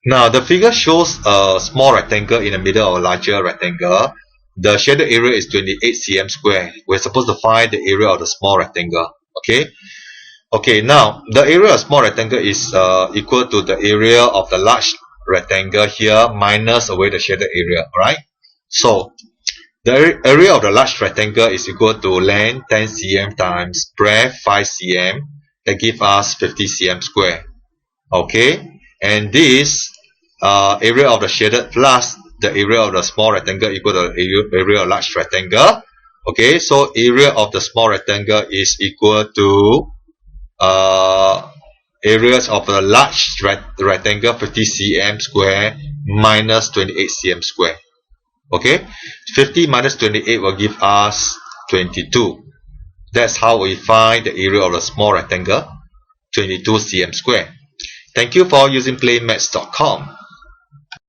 Now the figure shows a small rectangle in the middle of a larger rectangle. The shaded area is 28 cm square. We're supposed to find the area of the small rectangle. Okay. Okay. Now the area of small rectangle is equal to the area of the large rectangle here minus away the shaded area. Alright. So the area of the large rectangle is equal to length 10 cm times breadth 5 cm. That gives us 50 cm square. Okay. And this area of the shaded plus the area of the small rectangle equal to the area of large rectangle. Okay, so area of the small rectangle is equal to areas of the large rectangle 50 cm square minus 28 cm square. Okay, 50 minus 28 will give us 22. That's how we find the area of the small rectangle, 22 cm square. Thank you for using PlayMaths.com.